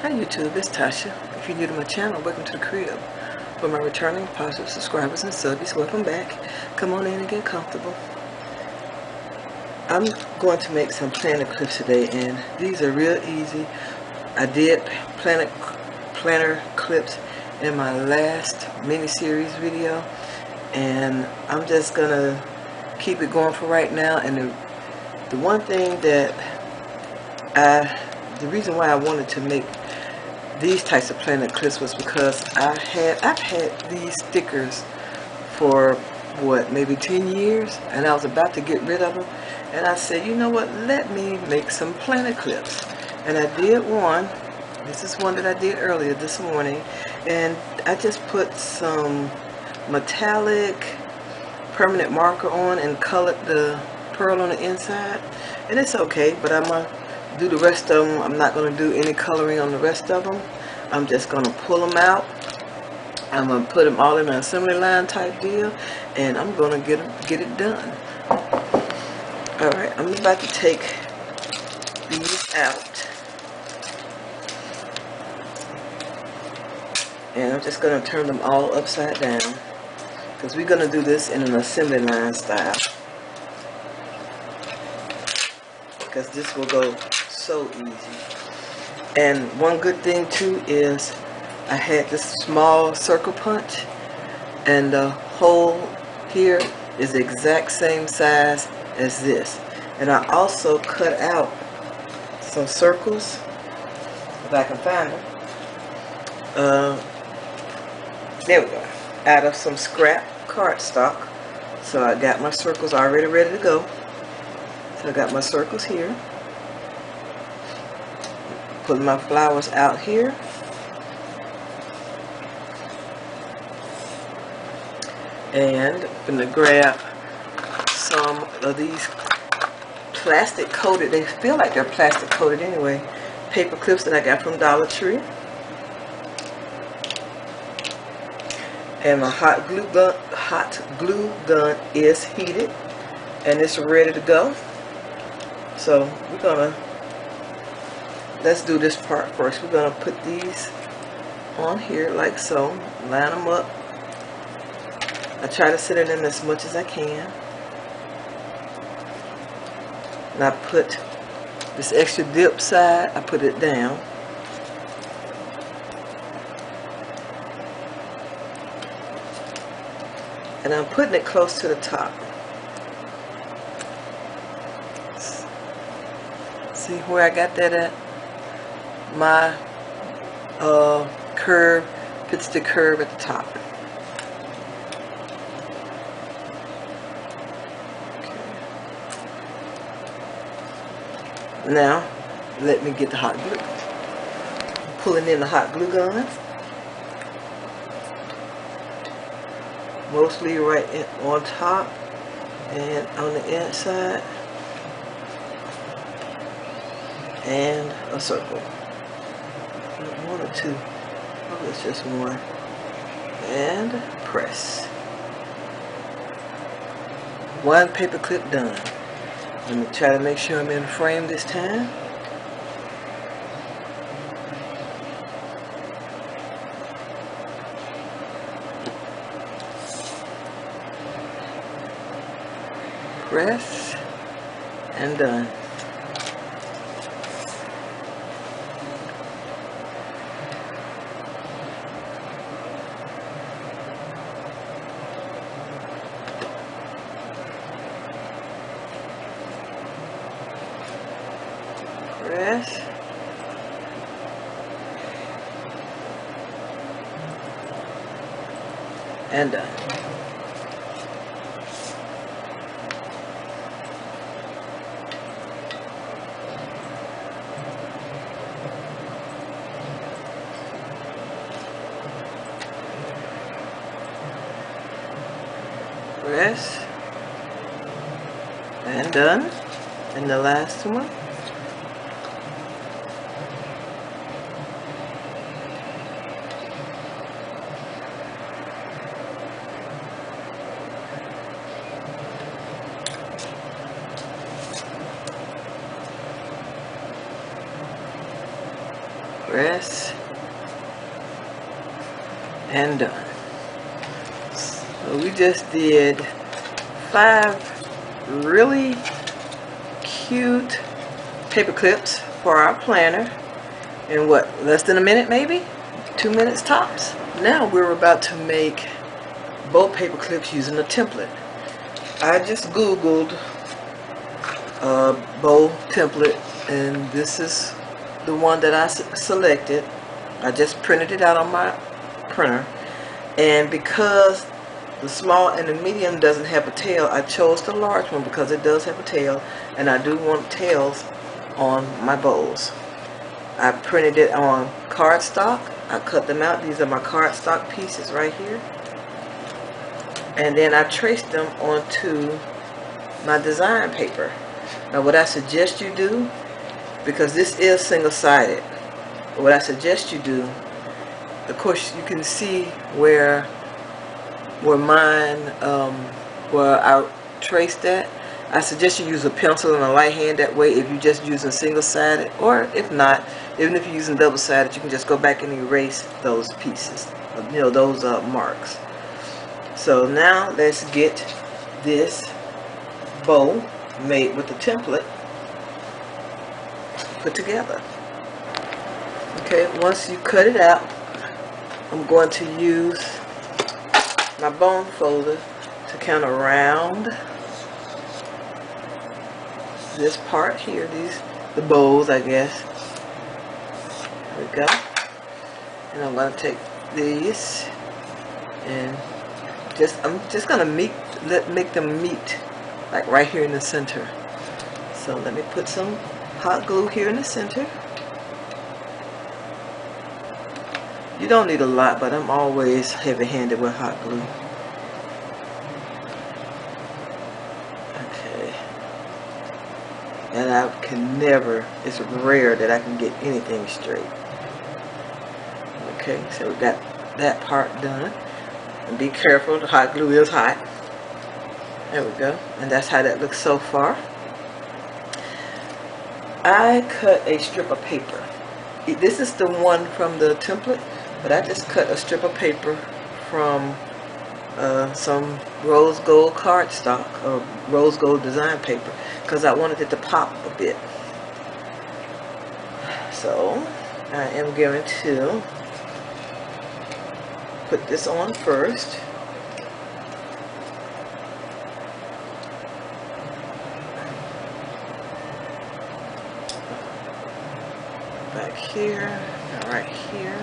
Hi YouTube, it's Tasha. If you're new to my channel, welcome to the crib. For my returning positive subscribers and subbies, welcome back. Come on in and get comfortable. I'm going to make some planner clips today, and these are real easy. I did planner clips in my last mini-series video, and I'm just gonna keep it going for right now. And the one thing that the reason why I wanted to make these types of planner clips was because I've had these stickers for what, maybe 10 years, and I was about to get rid of them, and I said, you know what, let me make some planner clips. And I did one. This is one that I did earlier this morning, and I just put some metallic permanent marker on and colored the pearl on the inside, and it's okay, but I'm gonna do the rest of them. I'm not going to do any coloring on the rest of them. I'm just going to pull them out. I'm going to put them all in an assembly line type deal, and I'm going to get it done. Alright, I'm about to take these out, and I'm just going to turn them all upside down, because we're going to do this in an assembly line style, because this will go so easy. And one good thing too is I had this small circle punch, and the hole here is the exact same size as this. And I also cut out some circles, if I can find them. There we go. Out of some scrap cardstock. So I got my circles already ready to go. So I got my circles here. Put my flowers out here. And I'm going to grab some of these plastic coated, they feel like they're plastic coated anyway, paper clips that I got from Dollar Tree. And my hot glue gun is heated, and it's ready to go. So we're gonna, let's do this part first. We're gonna put these on here like so, line them up. I try to sit it in as much as I can. And I put this extra dip side, I put it down. And I'm putting it close to the top. See where I got that at? My curve fits the curve at the top. Okay. Now, let me get the hot glue. Pulling in the hot glue gun. Mostly right on top and on the inside. And a circle. One or two. Oh, it's just one. And press. One paper clip done. Let me try to make sure I'm in frame this time. Press. And done. Press. And done. Press. And done. And the last one. Press and done. So we just did 5 really cute paper clips for our planner in what, less than a minute, maybe 2 minutes tops. Now we're about to make both paper clips using a template. I just googled bow template, and this is the one that I selected. I just printed it out on my printer, and because the small and the medium doesn't have a tail, I chose the large one because it does have a tail, and I do want tails on my bows. I printed it on cardstock. I cut them out. These are my cardstock pieces right here, and then I traced them onto my design paper. Now what I suggest you do, because this is single-sided, what I suggest you do, of course you can see where mine, where I traced that. I suggest you use a pencil and a light hand that way if you're just using single-sided, or if not, even if you're using double-sided, you can just go back and erase those pieces, those marks. So now let's get this bow made with the template put together. Okay, once you cut it out, I'm going to use my bone folder to kind of round this part here, the bows, I guess. There we go. And I'm going to take these and I'm just going to make them meet like right here in the center. So let me put some hot glue here in the center. You don't need a lot, but I'm always heavy-handed with hot glue. Okay. And I can never, it's rare that I can get anything straight. Okay, so we got that part done. And be careful, the hot glue is hot. There we go. And that's how that looks so far. I cut a strip of paper. This is the one from the template, but I just cut a strip of paper from some rose gold cardstock or rose gold design paper because I wanted it to pop a bit. So I am going to put this on first. Back here, and right here.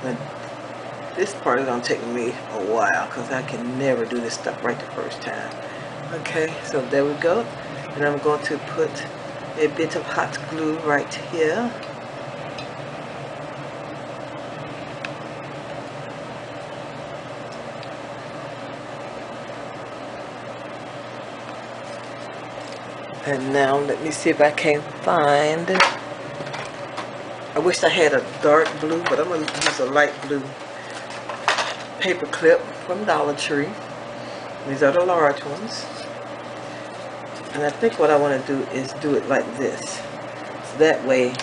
But this part is going to take me a while because I can never do this stuff right the first time. Okay, so there we go. And I'm going to put a bit of hot glue right here. And now let me see if I can find, I wish I had a dark blue, but I'm going to use a light blue paper clip from Dollar Tree. These are the large ones. And I think what I want to do is do it like this. So that way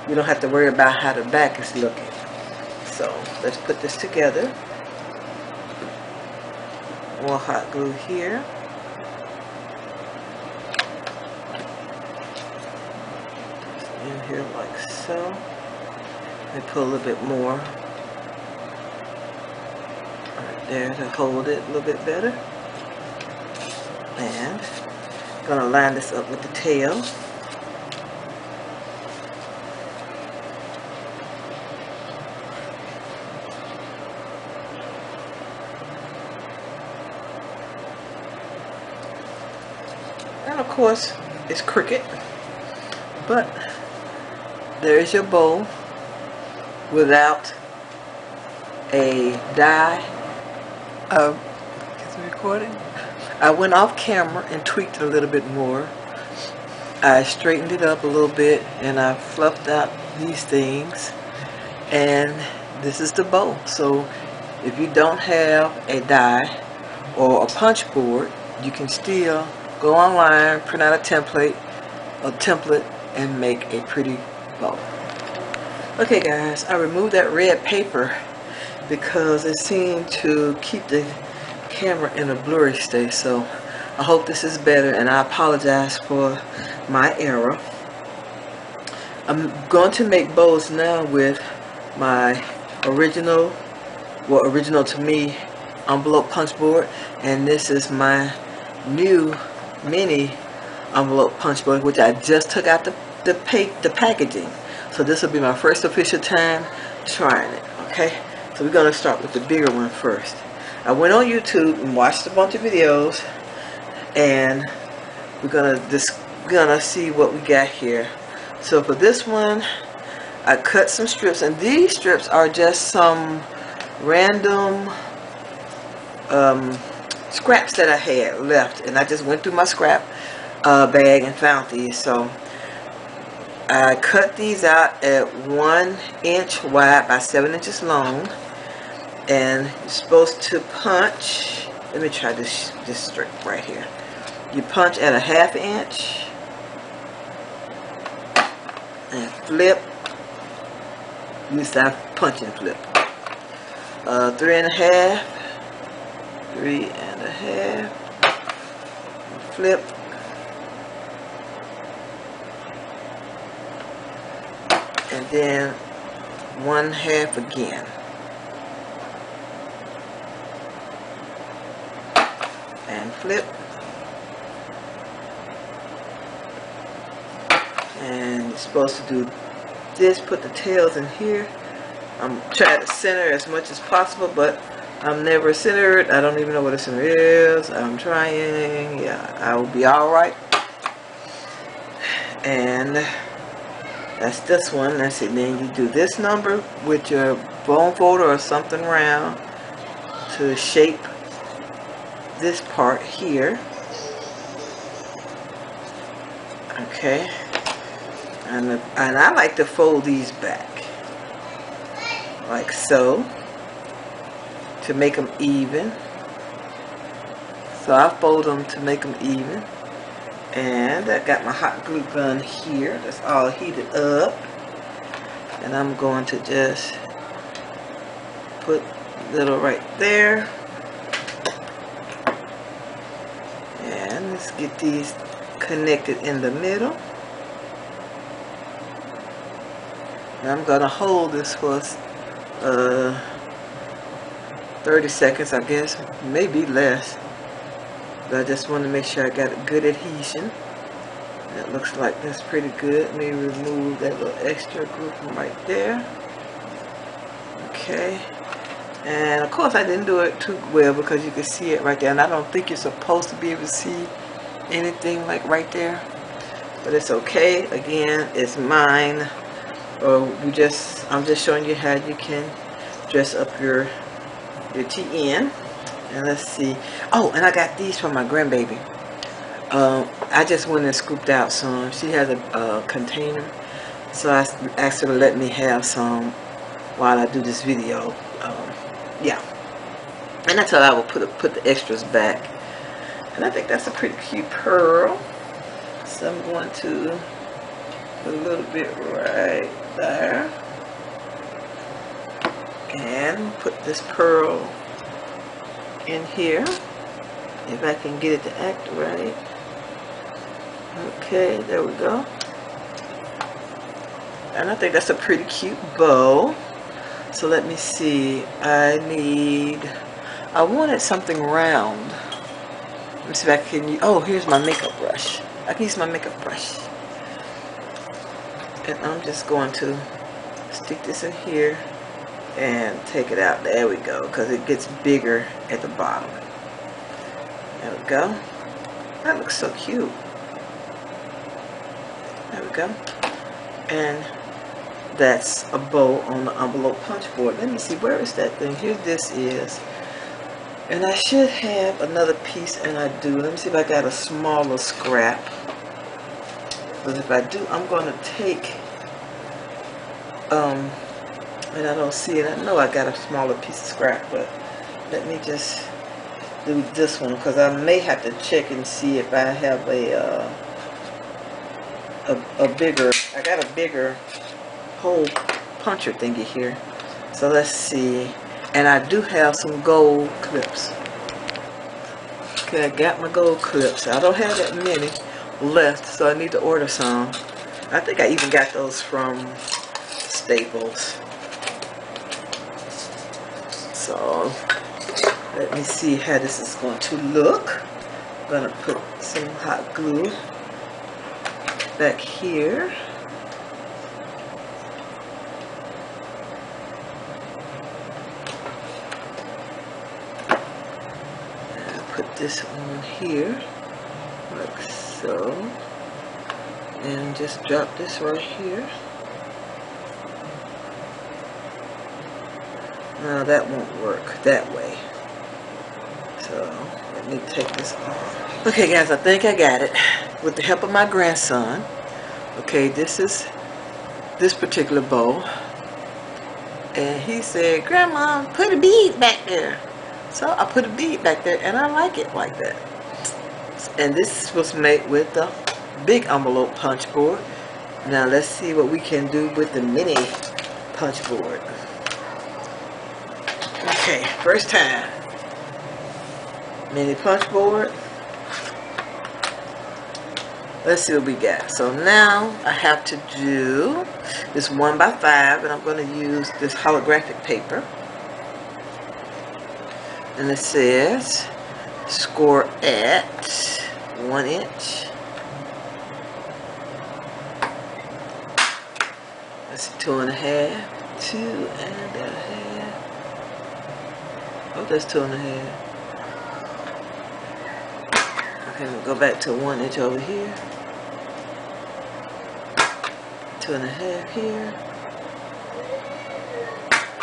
you don't have to worry about how the back is looking. So let's put this together. More hot glue here. In here like so. And put a little bit more right there to hold it a little bit better. And I'm going to line this up with the tail. And of course it's crooked, but there's your bow without a die. Is it recording? I went off camera and tweaked it a little bit more. I straightened it up a little bit and I fluffed out these things, and this is the bow. So if you don't have a die or a punch board, you can still go online, print out a template, and make a pretty bow. Okay guys, I removed that red paper because it seemed to keep the camera in a blurry state, so I hope this is better, and I apologize for my error. I'm going to make bows now with my original to me envelope punch board, and this is my new mini envelope punch board, which I just took out the packaging. So this will be my first official time trying it. Okay, so we're going to start with the bigger one first. I went on YouTube and watched a bunch of videos, and we're gonna see what we got here. So for this one, I cut some strips, and these strips are just some random scraps that I had left, and I just went through my scrap bag and found these. So I cut these out at 1 inch wide by 7 inches long, and you're supposed to punch. Let me try this strip right here. You punch at a 1/2 inch and flip. Use that punch and flip. 3 1/2, 3 1/2, flip, and then 1/2 again. And flip, and you're supposed to do this, put the tails in here. I'm trying to center as much as possible, but I'm never centered. I don't even know what a center is. I'm trying. Yeah, I will be alright. And that's this one. That's it. Then you do this number with your bone folder or something round to shape this part here. Okay, and I like to fold these back like so to make them even. So I fold them to make them even, and I got my hot glue gun here. That's all heated up, and I'm going to just put a little right there. And let's get these connected in the middle. And I'm going to hold this for 30 seconds, I guess, maybe less. But I just want to make sure I got a good adhesion. That looks like that's pretty good. Let me remove that little extra glue from right there. Okay. And of course I didn't do it too well because you can see it right there, and I don't think you're supposed to be able to see anything like right there, but it's okay. Again, it's mine. I'm just showing you how you can dress up your TN. And let's see. Oh, and I got these from my grandbaby. I just went and scooped out some. She has a container, so I asked her to let me have some while I do this video. Yeah, and that's how I will put the extras back. And I think that's a pretty cute pearl. So I'm going to put a little bit right there, and put this pearl in here if I can get it to act right. Okay, there we go. And I think that's a pretty cute bow. So let me see. I wanted something round. Let me see if I can. Oh, here's my makeup brush. I can use my makeup brush. And I'm just going to stick this in here and take it out. There we go, because it gets bigger at the bottom. There we go. That looks so cute. There we go. And that's a bow on the envelope punch board. Let me see, where is that thing? Here this is. And I should have another piece, and I do. Let me see if I got a smaller scrap. But if I do, I'm going to take, and I don't see it. I know I got a smaller piece of scrap, but let me just do this one, because I may have to check and see if I have a bigger, I got a bigger hole puncher thingy here. So let's see. And I do have some gold clips. Okay, I got my gold clips. I don't have that many left, so I need to order some. I think I even got those from Staples. So let me see how this is going to look. I'm going to put some hot glue back here. And put this on here like so. And just drop this right here. No, that won't work that way. So let me take this off. Okay guys, I think I got it with the help of my grandson. Okay, this is this particular bow. And he said, Grandma, put a bead back there. So I put a bead back there and I like it like that. And this was made with the big envelope punch board. Now let's see what we can do with the mini punch board. Okay, first time. Mini punch board. Let's see what we got. So now I have to do this 1x5 and I'm going to use this holographic paper. And it says score at 1 inch. That's 2.5. 2.5. Oh, that's 2.5. Okay, we'll go back to 1 inch over here. 2.5 here.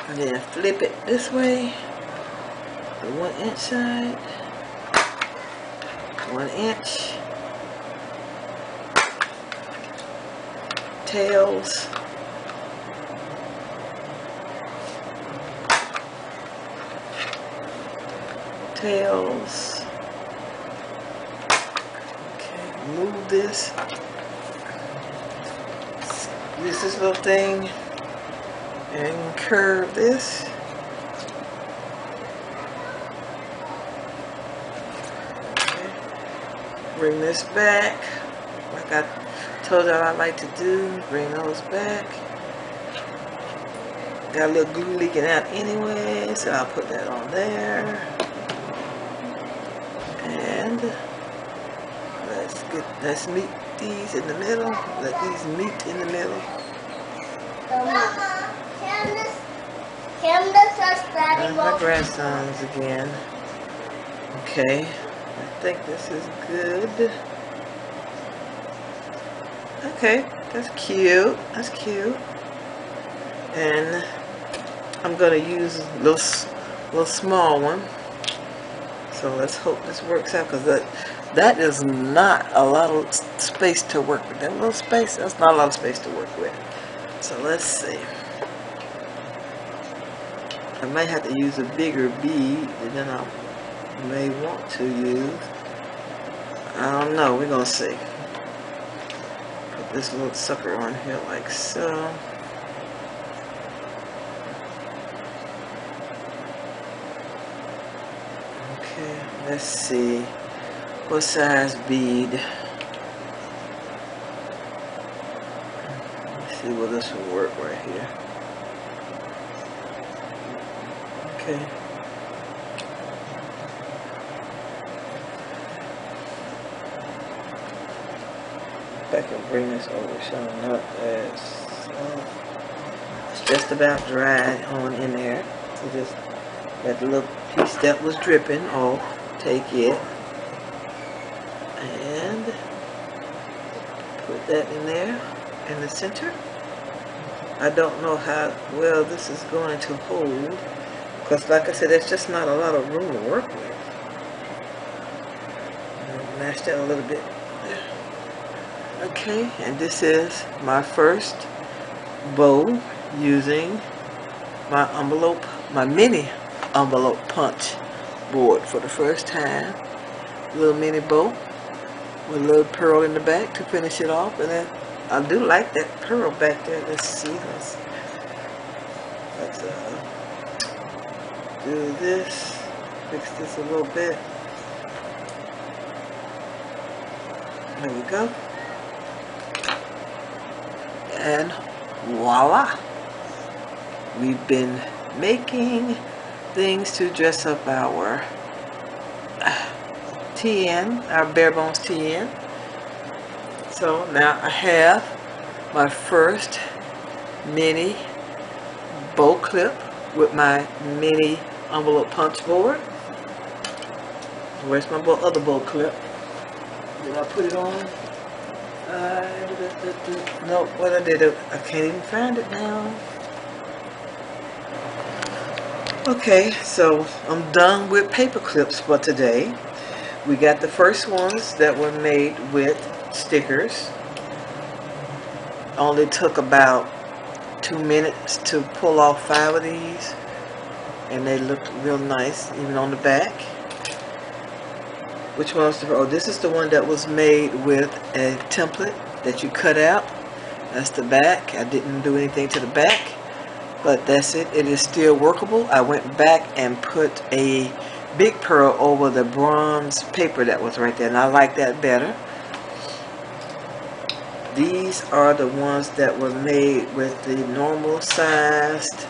And then flip it this way. The 1 inch side. 1 inch. Tails. Tails. Okay, move this. Use this little thing and curve this. Okay. Bring this back like I told you I like to do. Bring those back. Got a little glue leaking out anyway, so I'll put that on there. And let's meet these in the middle. Let these meet in the middle. Mama, can this start starting My grandsons again. Okay, I think this is good. Okay, that's cute. That's cute. And I'm gonna use a little small one. So let's hope this works out, because that is not a lot of space to work with. That little space, that's not a lot of space to work with. So let's see. I might have to use a bigger bead than I may want to use. I don't know. We're gonna see. Put this little sucker on here like so. Okay, let's see. What size bead? Let's see whether this will work right here. Okay. If I can bring this over so not as it's just about dried on in there. So just that little piece that was dripping off, take it and put that in there in the center. I don't know how well this is going to hold, because like I said, there's just not a lot of room to work with. Mash that a little bit there. Okay, and this is my first bow using my mini envelope punch board for the first time. Little mini bow with a little pearl in the back to finish it off, and then I do like that pearl back there. Let's see. Let's do this. Fix this a little bit. There we go. And voila. We've been making things to dress up our TN, our Barebones TN. So now I have my first mini bow clip with my mini envelope punch board. Where's my other bow clip? Did I put it on? No, what I did, I can't even find it now. Okay, so I'm done with paper clips for today. We got the first ones that were made with stickers. Only took about 2 minutes to pull off 5 of these, and they look real nice even on the back. Which one's the, oh, this is the one that was made with a template that you cut out. That's the back. I didn't do anything to the back, but that's it. It is still workable. I went back and put a big pearl over the bronze paper that was right there, and I like that better. These are the ones that were made with the normal sized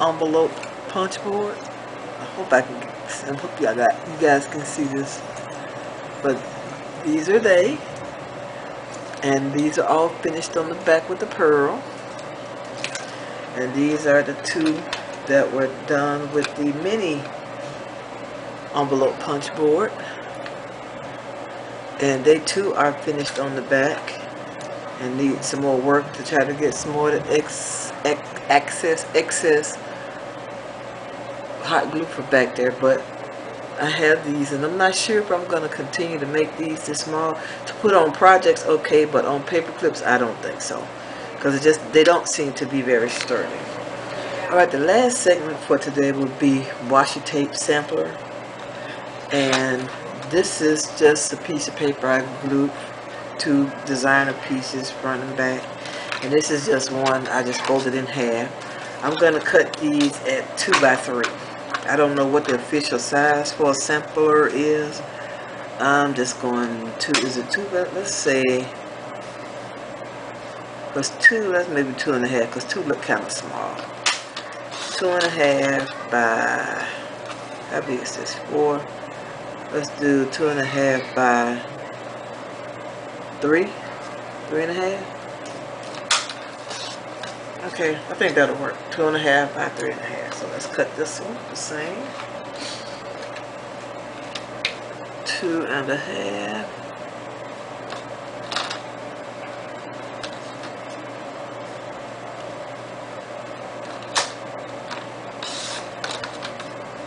envelope punch board. I hope I hope you guys can see this. But these are they, and these are all finished on the back with the pearl. And these are the 2 that were done with the mini envelope punch board, and they too are finished on the back and need some more work to try to get some more of the excess hot glue for back there. But I have these, and I'm not sure if I'm going to continue to make these this small to put on projects. Okay, but on paper clips I don't think so, because they don't seem to be very sturdy. Alright, the last segment for today will be washi tape sampler, and this is just a piece of paper I glued 2 designer pieces front and back, and this is just one I just folded in half. I'm going to cut these at 2 by 3. I don't know what the official size for a sampler is. I'm just going to, is it 2 by, let's say, because 2, that's maybe 2.5, because 2 look kind of small. 2.5 by, how big is this, 4? Let's do 2.5 by 3, 3.5. Okay, I think that'll work. 2.5 by 3.5. So let's cut this one the same. 2.5.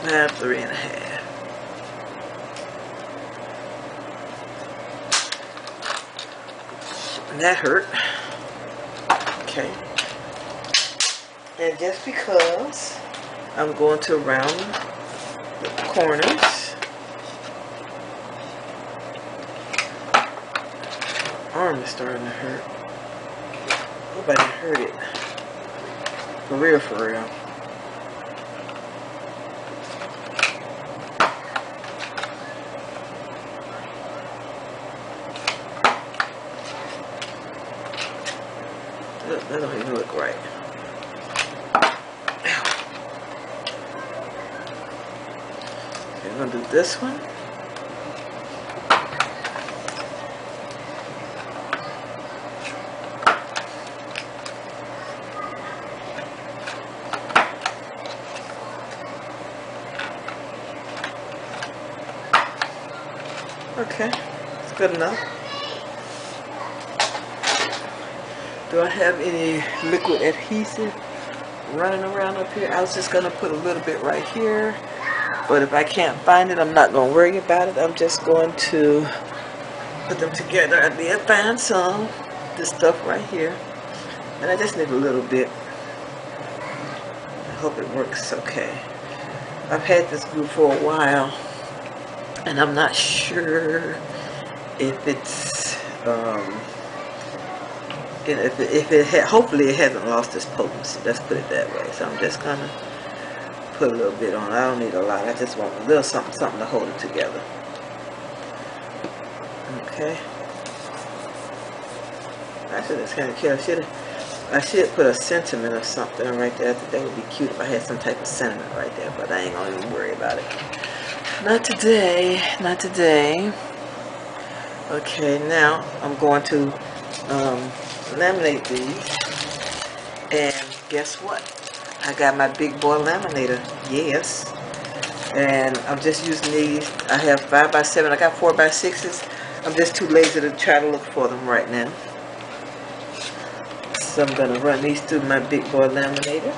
Now 3.5. And that hurt. Okay. And just because I'm going to round the corners, arm is starting to hurt. Hope I didn't hurt it. For real, for real. That don't even look right. Okay, I'm gonna do this one. Okay, it's good enough. Do I have any liquid adhesive running around up here? I was just going to put a little bit right here, but if I can't find it, I'm not going to worry about it. I'm just going to put them together. I did find some, this stuff right here, and I just need a little bit. I hope it works okay. I've had this glue for a while, and I'm not sure if it's And if it had, hopefully it hasn't lost its potency. Let's put it that way. So I'm just gonna put a little bit on. I don't need a lot. I just want a little something to hold it together. Okay. Actually, that's kind of cute. I should put a sentiment or something right there. I think that would be cute if I had some type of sentiment right there. But I ain't gonna even worry about it. Not today. Not today. Okay. Now I'm going to laminate these. And guess what? I got my big boy laminator. Yes. And I'm just using these. I have 5x7. I got 4x6s. I'm just too lazy to try to look for them right now. So I'm going to run these through my big boy laminator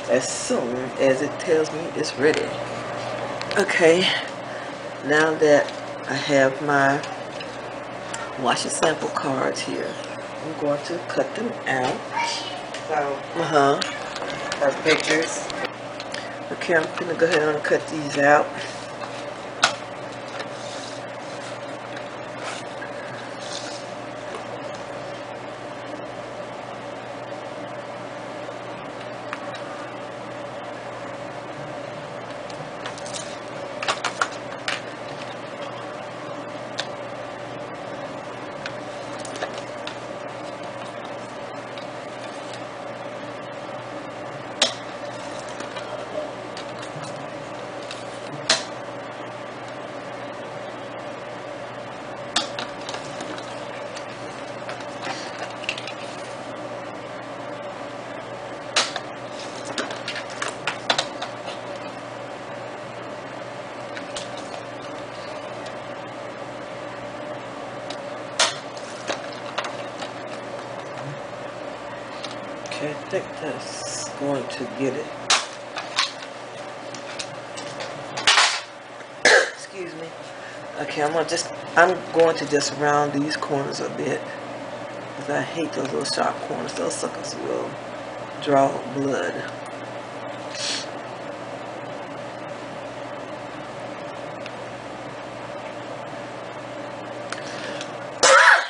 as soon as it tells me it's ready. Okay. Now that I have my wash and sample cards here, I'm going to cut them out. So, our pictures. Okay, I'm going to go ahead and cut these out. Okay, I think that's going to get it. Excuse me. Okay, I'm going to just round these corners a bit, because I hate those little sharp corners. Those suckers will draw blood.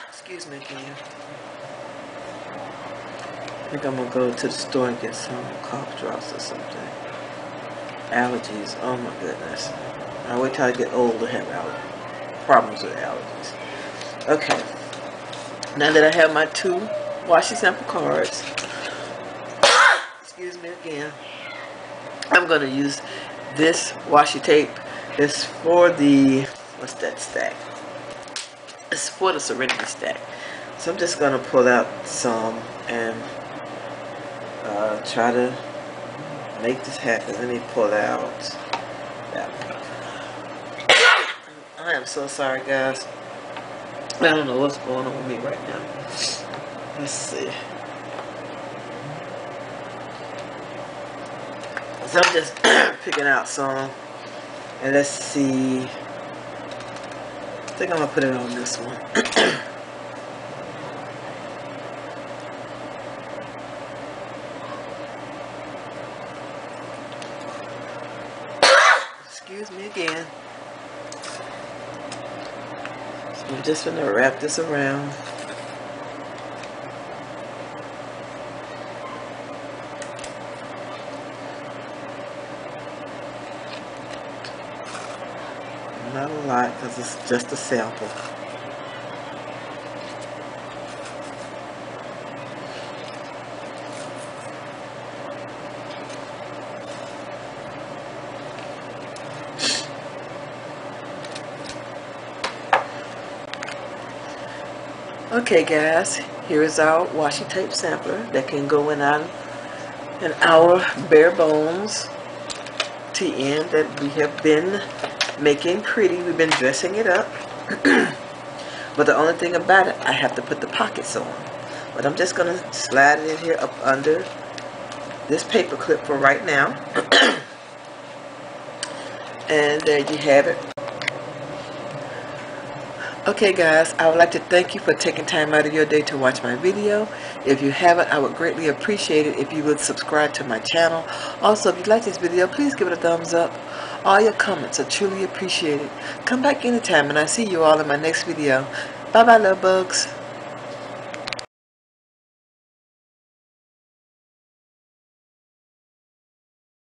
Excuse me again. I think I'm going to go to the store and get some cough drops or something. Allergies, oh my goodness. I wait till I get old to have problems with allergies. Okay, now that I have my 2 washi sample cards, excuse me again, I'm going to use this washi tape. It's for the, what's that stack? It's for the Serenity stack. So I'm just going to pull out some and try to make this happen. Let me pull out that one. I am so sorry, guys. I don't know what's going on with me right now. Let's see. So I'm just picking out some, and let's see. I think I'm gonna put it on this one. Excuse me again. So I'm just going to wrap this around. Not a lot, because it's just a sample. Okay guys, here is our washi tape sampler that can go in our Barebones TN that we have been making pretty. We've been dressing it up. But the only thing about it, I have to put the pockets on. But I'm just going to slide it in here up under this paper clip for right now. And there you have it. Okay guys, I would like to thank you for taking time out of your day to watch my video. If you haven't, I would greatly appreciate it if you would subscribe to my channel. Also, if you like this video, please give it a thumbs up. All your comments are truly appreciated. Come back anytime and I'll see you all in my next video. Bye bye, love bugs.